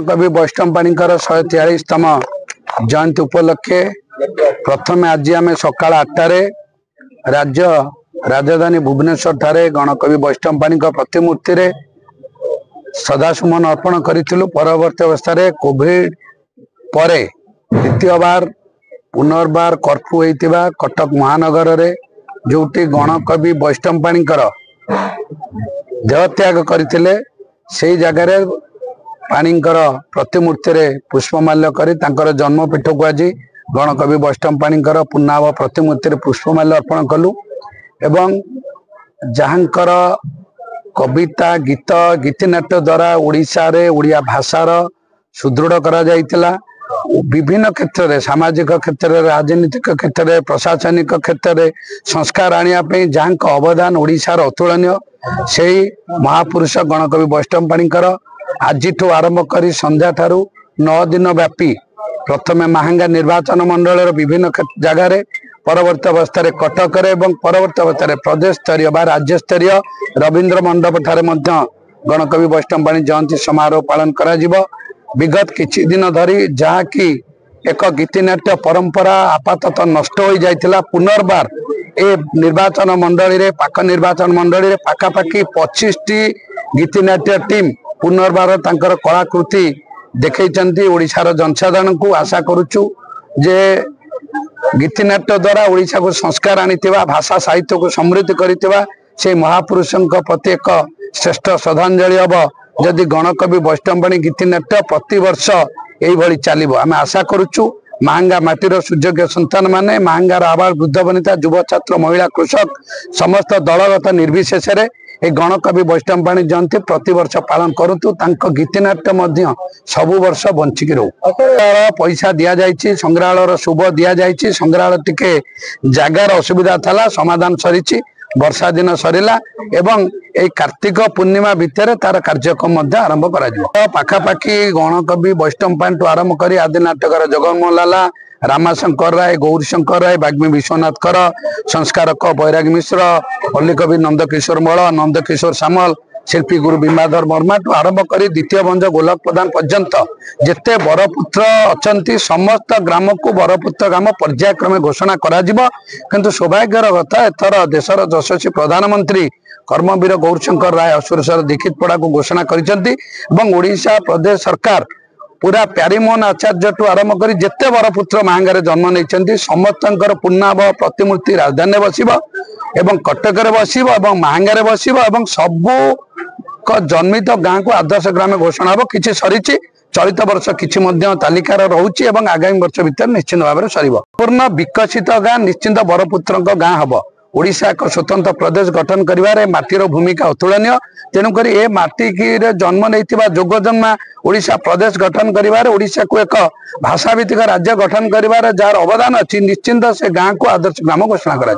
गणकवि वैष्णव पाणीकर 143तम जयंती उपलक्षे प्रथम आज आम सका 8टारे राज्य राजधानी भुवनेश्वर ठारे गणकवि वैष्णव पाणी प्रतिमूर्ति रे सदासुमन अर्पण करूँ। परवर्ती अवस्था कोविड परे द्वितीय बार पुनर्बार कर्फ्यू होता कटक महानगर रे जोटी गणकवि वैष्णव पाणीकर देहत्याग करते से जगार पाणीकर प्रतिमूर्ति रे पुष्पमाल्य कर जन्मपीठ को आज गणकवि वैष्णव पाणीकर पुनाव प्रतिमूर्ति रे पुष्पमाल्य अर्पण कलु एवं जहाँकर कविता गीत गीतिनाट्य द्वारा ओडिशा रे ओडिया भाषार सुदृढ़ करा जाइतिला। विभिन्न क्षेत्र में सामाजिक क्षेत्र में राजनीतिक क्षेत्र में प्रशासनिक क्षेत्र में संस्कार आने जहाँ अवदान ओडिशार अतुलनीय से महापुरुष गणकवि वैष्णव पाणीकर आज आरंभ कर संध्या ठारू 9 दिन व्यापी प्रथम महांगा निर्वाचन मंडल विभिन्न जगार परवर्ती अवस्था कटक परवर्ती अवस्था प्रदेश स्तरीय राज्य स्तरीय रवींद्र मंडप ठारे गणकवि वैष्णव पाणी जयंती समारोह पालन करा जिवो। विगत किछि दिन धरी जहाँ कि एक गीतिनाट्य परंपरा आपातत नष्ट हो जाइतिला पुनर्बार ए निर्वाचन मंडली रे पाक निर्वाचन मंडली रे पाखापाखि 25टी गीतिनाट्य टीम पुनर्बार तांकर कलाकृति देखैचंती। ओडिशार जनसाधारण को आशा करूछु जे गीतिनाट्य द्वारा ओडिशा को संस्कार आनीथिबा भाषा साहित्य को समृद्ध करिथिबा से महापुरुषों प्रति एक श्रेष्ठ श्रद्धांजलि हम जदि गणकवि वैष्णव पाणी गीतिनाट्य प्रति वर्ष यही चलो। आम आशा करुचु महांगा माटीर सुयोग्य संतान माने महांगार आवाज वृद्ध वनिता युवा छात्र महिला कृषक समस्त दलगत निर्विशेष ए गणकवि वैष्णव पाणी जयंती प्रति वर्ष पालन करतु। गीतिनाट्य सबु वर्ष बंचिकी रो पैसा दि जाइए संग्रहालय शुभ दि जाइए संग्रहालय टिके जगार असुविधा था समाधान सरी वर्षा दिन सरला एवं ए कार्तिक पूर्णिमा भितर तार कार्यक्रम आरंभ कर पाखापाखि गणकवि वैष्णव पाणी आरंभ कर आदि नाटकर जगन्मोहन लाला रामाशंकर राय गौरीशंकर राय बाग्मी विश्वनाथ कर संस्कारक बैरागी मिश्र पल्लीकवि नंदकिशोर मल नंदकिशोर सामल शिल्पी गुरु बिंबाधर वर्मा आरंभ कर द्वितीय बंज गोलक प्रधान पर्यंत जिते बरपुत्र अच्छा समस्त ग्राम को बरपुत्र ग्राम पर्यायक्रमे घोषणा किंतु सौभाग्यर कथा एथर देशर यशस्वी प्रधानमंत्री कर्मवीर गौरशंकर राय असुरेश्वर दीक्षित पड़ा को घोषणा करिसेंती प्रदेश सरकार पूरा प्यारीमोहन आचार्य टू आरंभ कर जिते बरपुत्र महांगारे जन्म नहीं समस्त पूर्णाभ प्रतिमूर्ति राजधानी बसिब एवं कटक बसिब एवं महांगारे बसिब एवं सबू जन्मित गाँ को आदर्श ग्राम घोषणा हम कि सरी चलित वर्ष किसी तालिकार रोचे एवं आगामी वर्ष भीतर निश्चित भाव में सर पूर्ण विकसित गाँ निश्चिंत बरपुत्र गाँ हम ओडिशा एक स्वतंत्र प्रदेश गठन करिवारे माटीर भूमिका अतुलनीय तेणुक ए माटी की जन्म नहीं जोगजन्मा ओडिशा प्रदेश गठन करिवारे ओडिशा को एक भाषाभित्तिक राज्य गठन करिवारे जार अवदान अच्छी निश्चिंत से गाँ को आदर्श ग्राम घोषणा करा।